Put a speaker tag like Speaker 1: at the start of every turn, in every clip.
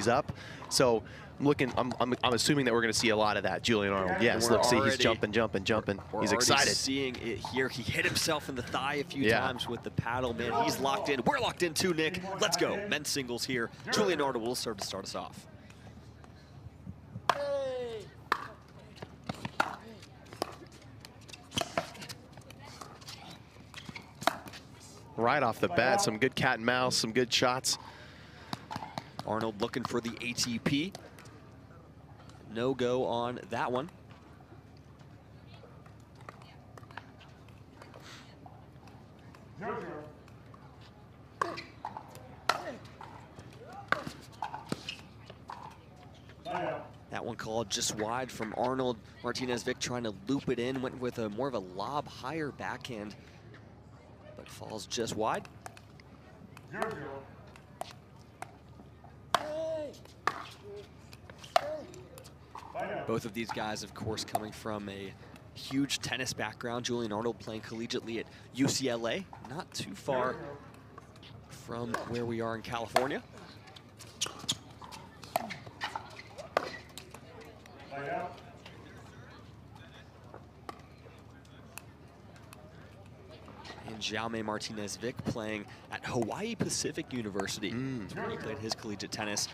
Speaker 1: he's up. So I'm assuming that we're going to see a lot of that. Julian Arnold, yes, look, see, he's jumping. He's excited.
Speaker 2: Seeing it here. He hit himself in the thigh a few times with the paddle, man. He's locked in. We're locked in too, Nick. Let's go. Men's singles here. Julian Arnold will serve to start us off.
Speaker 1: Right off the bat, some good cat and mouse, some good shots.
Speaker 2: Arnold looking for the ATP. No go on that one. That one called just wide from Arnold. Martinez Vic trying to loop it in, went with a more of a lob, higher backhand, but falls just wide. Both of these guys, of course, coming from a huge tennis background. Julian Arnold playing collegiately at UCLA, not too far from where we are in California. And Jaume Martinez Vic playing at Hawaii Pacific University. Where he played his collegiate tennis.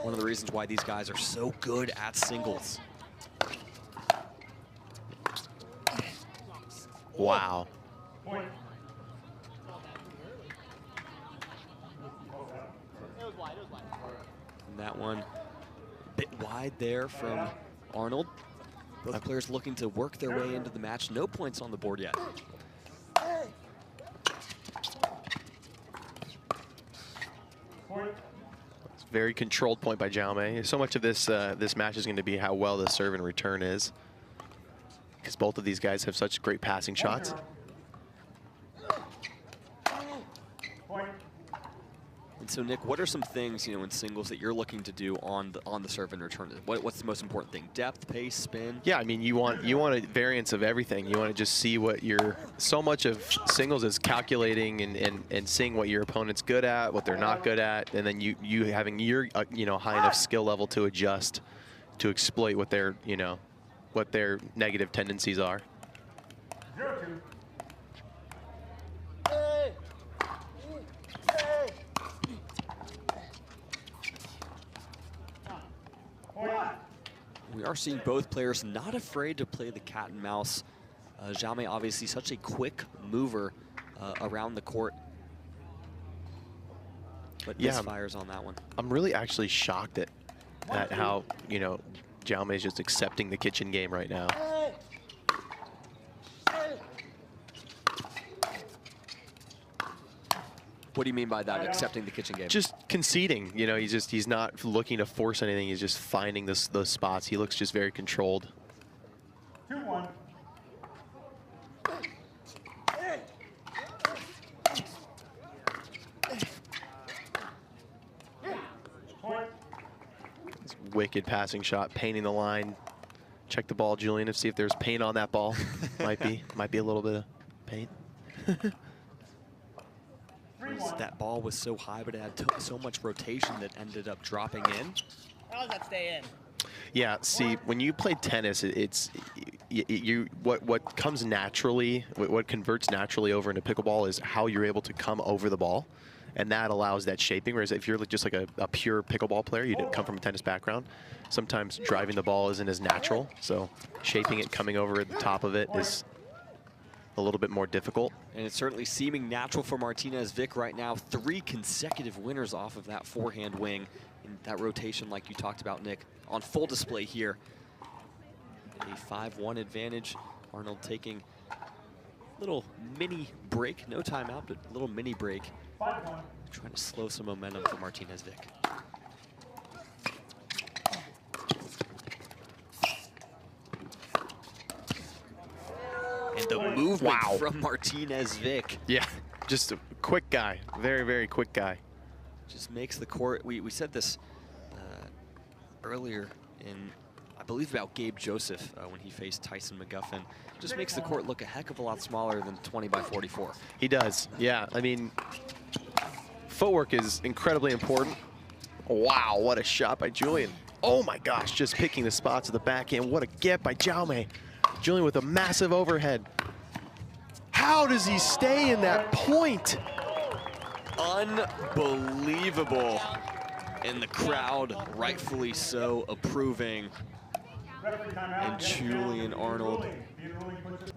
Speaker 2: One of the reasons why these guys are so good at singles.
Speaker 1: Wow.
Speaker 2: And that one a bit wide there from Arnold. Both players looking to work their way into the match. No points on the board yet.
Speaker 1: Very controlled point by Jaume. So much of this this match is going to be how well the serve and return is, because both of these guys have such great passing shots.
Speaker 2: And so, Nick, what are some things, in singles that you're looking to do on the serve and return? What's the most important thing? Depth, pace, spin?
Speaker 1: Yeah, I mean, you want a variance of everything. You want to just see what so much of singles is calculating and seeing what your opponent's good at, what they're not good at, and then you having your high enough skill level to adjust to exploit what their negative tendencies are. We are seeing both players not afraid to play the cat and mouse. Jaume obviously such a quick mover around the court, but misfires on that one. I'm really actually shocked at how Jaume is just accepting the kitchen game right now.
Speaker 2: What do you mean by that, accepting the kitchen game?
Speaker 1: Just conceding. He's not looking to force anything. He's just finding those spots. He looks just very controlled.
Speaker 3: 2-1.
Speaker 1: Wicked passing shot, painting the line. Check the ball, Julian, to see if there's paint on that ball. might be a little bit of paint.
Speaker 2: That ball was so high, but it had so much rotation that ended up dropping in.
Speaker 4: How does that stay in?
Speaker 1: Yeah, see, when you play tennis, what comes naturally, what converts naturally over into pickleball is how you're able to come over the ball, and that allows that shaping. Whereas if you're just like a pure pickleball player, you didn't come from a tennis background, sometimes driving the ball isn't as natural. So shaping it, coming over at the top of it is a little bit more difficult.
Speaker 2: And it's certainly seeming natural for Martinez Vic right now. 3 consecutive winners off of that forehand wing. And that rotation, like you talked about, Nick, on full display here. A 5-1 advantage. Arnold taking a little mini break. No timeout, but a little mini break. Trying to slow some momentum for Martinez Vic. And the movement from Martinez Vic.
Speaker 1: Yeah, just a quick guy. Very, very quick guy.
Speaker 2: Just makes the court, we said this earlier I believe about Gabe Joseph when he faced Tyson McGuffin. Just makes the court look a heck of a lot smaller than 20 by 44.
Speaker 1: He does, yeah. I mean, footwork is incredibly important, Wow, what a shot by Julian. Oh my gosh, just picking the spots at the backhand. What a get by Jaume. Julian with a massive overhead. How does he stay in that point?
Speaker 2: Unbelievable. And the crowd, rightfully so, approving. And Julian Arnold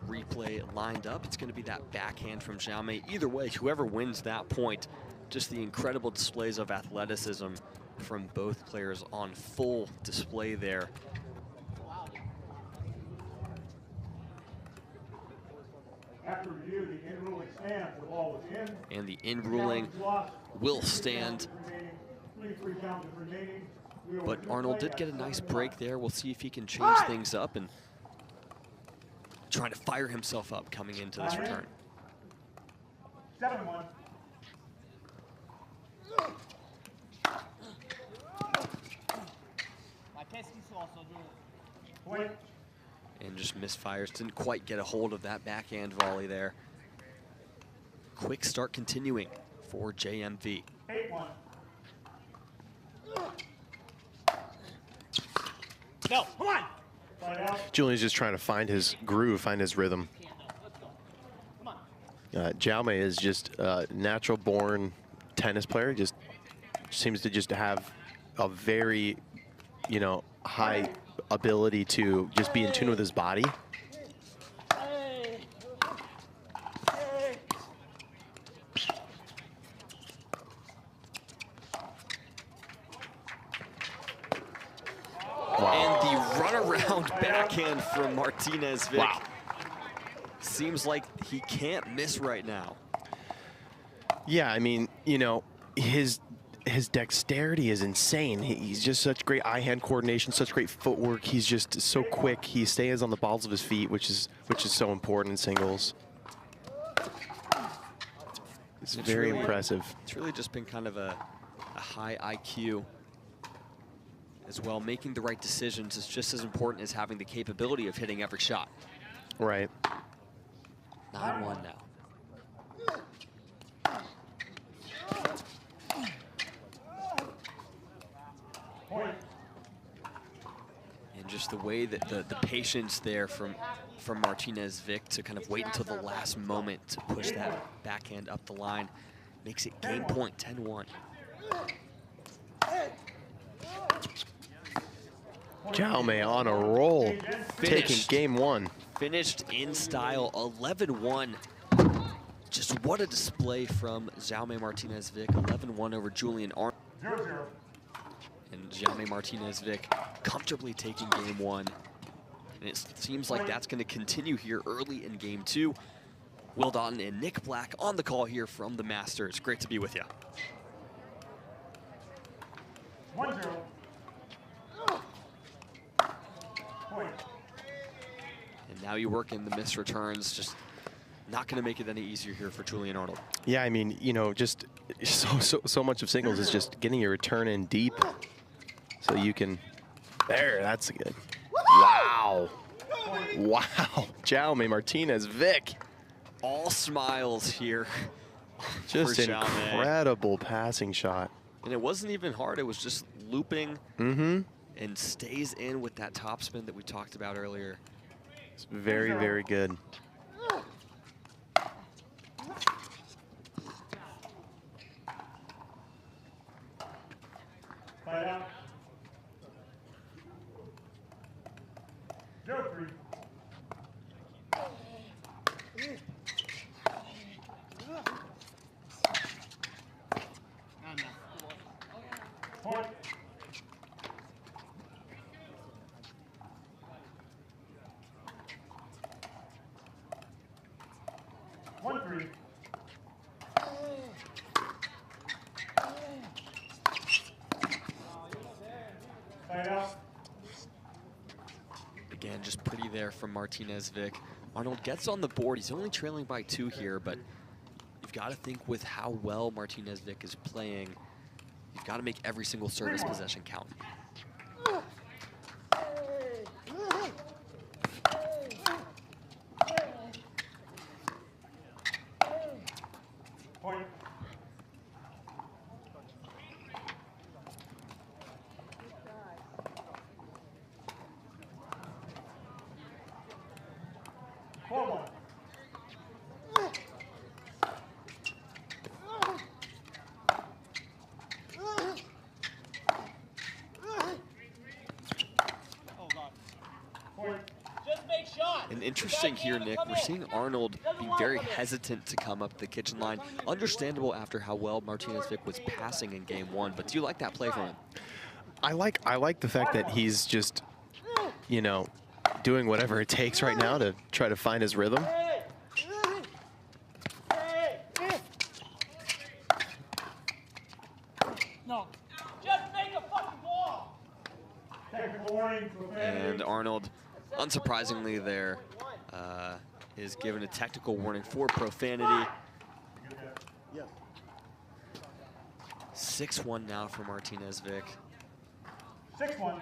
Speaker 2: replay lined up. It's going to be that backhand from Jaume. Either way, whoever wins that point, just the incredible displays of athleticism from both players on full display there.
Speaker 3: After review, the in ruling stands. The ball was in.
Speaker 2: And the in ruling will stand. But Arnold did get a nice break there. We'll see if he can change things up and trying to fire himself up coming into this return.
Speaker 3: 7-1. Point.
Speaker 2: And just misfires. Didn't quite get a hold of that backhand volley there. Quick start continuing for JMV.
Speaker 3: 8-1.
Speaker 4: No, come on.
Speaker 1: Julian's just trying to find his groove, find his rhythm. Jaume is just a natural-born tennis player. Just seems to just have a very, you know, high ability to just be in tune with his body.
Speaker 2: And the runaround backhand from Martinez Vic.
Speaker 1: Wow.
Speaker 2: Seems like he can't miss right now.
Speaker 1: Yeah, I mean, you know, his dexterity is insane. He's just such great eye-hand coordination, such great footwork. He's just so quick. He stays on the balls of his feet, which is so important in singles. It's very
Speaker 2: really
Speaker 1: impressive.
Speaker 2: It's really just been kind of a high IQ as well. Making the right decisions is just as important as having the capability of hitting every shot.
Speaker 1: Right.
Speaker 2: 9-1 now. And just the way that the patience there from Martinez Vic to kind of wait until the last moment to push that backhand up the line makes it game point, 10-1.
Speaker 1: Jaume on a roll, taking
Speaker 2: Finished.
Speaker 1: game one.
Speaker 2: Finished in style, 11-1. Just what a display from Jaume Martinez Vic, 11-1 over Julian Arnold.
Speaker 3: 0-0.
Speaker 2: And Jaume Martinez Vic comfortably taking game one. And it seems like that's going to continue here early in game two. Will Doughton and Nick Black on the call here from the Masters. Great to be with you.
Speaker 3: 1-0. Point.
Speaker 2: And now you work in the missed returns. Just not going to make it any easier here for Julian Arnold.
Speaker 1: Yeah, I mean, you know, just so much of singles is just getting your return in deep, so you can. There, that's good. Wow, wow, Jaume Martinez Vic.
Speaker 2: All smiles here.
Speaker 1: Just
Speaker 2: for Jaume.
Speaker 1: incredible passing shot.
Speaker 2: And it wasn't even hard. It was just looping and stays in with that topspin that we talked about earlier.
Speaker 1: It's very, very good.
Speaker 3: Fight out. 0-3. Point. One-three. Fight out.
Speaker 2: Again, just pretty there from Martinez Vic. Arnold gets on the board. He's only trailing by 2 here, but you've got to think with how well Martinez Vic is playing, you've got to make every single service possession count.
Speaker 3: Point.
Speaker 2: And interesting here, Nick, we're seeing Arnold be very hesitant to come up the kitchen line. Understandable after how well Martinez Vic was passing in game 1, but do you like that play from him?
Speaker 1: I like the fact that he's just, you know, doing whatever it takes right now to try to find his rhythm.
Speaker 3: No. Just make a fucking ball. Technical warning.
Speaker 2: And Arnold, unsurprisingly there, is given a technical warning for profanity. 6-1 now for Martinez Vic.
Speaker 3: 6-1.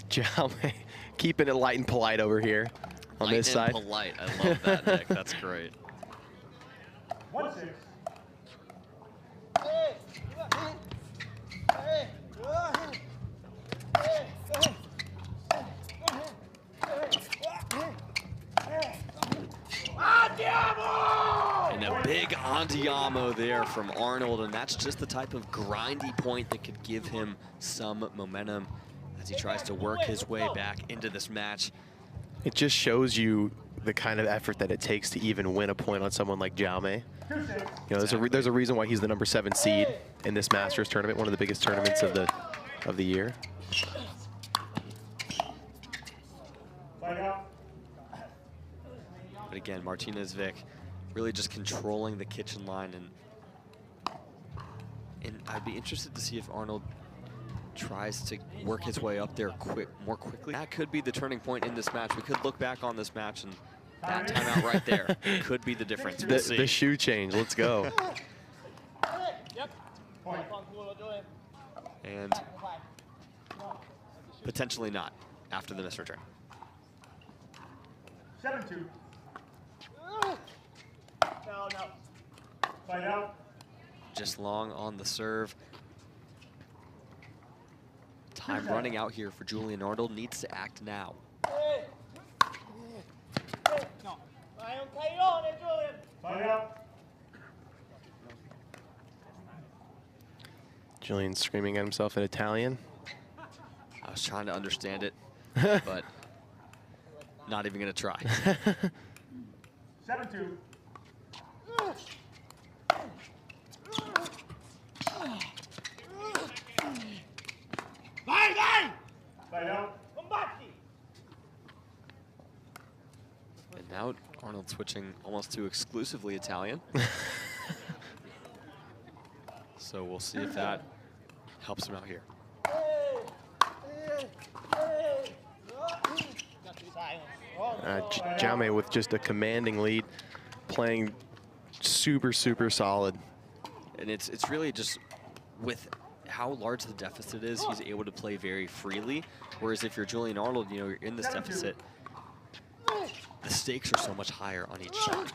Speaker 1: Jaume keeping it light and polite over here on this side.
Speaker 2: Polite. I love that, Nick. That's great.
Speaker 3: 1-6.
Speaker 2: And a big andiamo there from Arnold, and that's just the type of grindy point that could give him some momentum as he tries to work his way back into this match.
Speaker 1: It just shows you the kind of effort that it takes to even win a point on someone like Jaume. You know, there's a reason why he's the number 7 seed in this Masters tournament, one of the biggest tournaments of the year.
Speaker 2: But again, Martinez Vic really just controlling the kitchen line, and I'd be interested to see if Arnold tries to work his way up there more quickly. That could be the turning point in this match. We could look back on this match, and that timeout right there could be the difference. We'll see.
Speaker 1: The shoe change. Let's go.
Speaker 2: And potentially not after the missed return.
Speaker 3: 7-2. No. Fight out.
Speaker 2: Just long on the serve. Time running out here for Julian Arnold. Needs to act now.
Speaker 3: Fight out.
Speaker 1: Julian screaming at himself in Italian.
Speaker 2: I was trying to understand it, but not even going to try.
Speaker 3: 7-2. Fight out.
Speaker 2: And now Arnold switching almost to exclusively Italian. So we'll see if that helps him out here.
Speaker 1: Jaume with just a commanding lead, playing super solid.
Speaker 2: And it's really just with how large the deficit is, he's able to play very freely. Whereas if you're Julian Arnold, you know, you're in this deficit, the stakes are so much higher on each shot.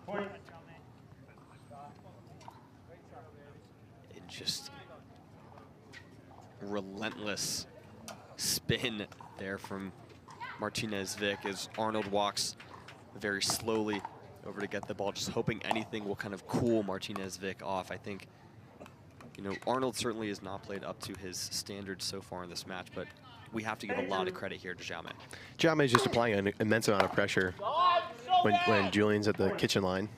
Speaker 3: Point.
Speaker 2: And just relentless spin there from Martinez Vic as Arnold walks very slowly over to get the ball, just hoping anything will kind of cool Martinez Vic off. I think, you know, Arnold certainly has not played up to his standards so far in this match, but we have to give a lot of credit here to Jaume.
Speaker 1: Jaume is just applying an immense amount of pressure when Julian's at the kitchen line.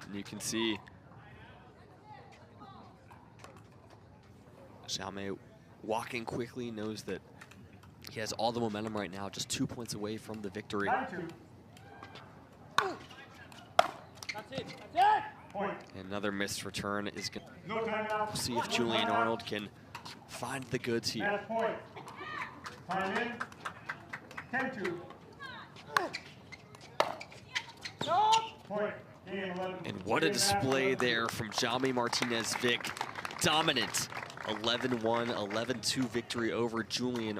Speaker 2: And you can see Jaume walking quickly, knows that he has all the momentum right now, just 2 points away from the victory.
Speaker 3: 9-2. That's it. Point.
Speaker 2: Another missed return is going
Speaker 3: No timeout.
Speaker 2: to see if Julian Arnold can find the goods here.
Speaker 3: Match point. Time in. 10-2. Point. Game 11.
Speaker 2: And what a display there from Jaume Martinez Vic. Dominant 11-1, 11-2 victory over Julian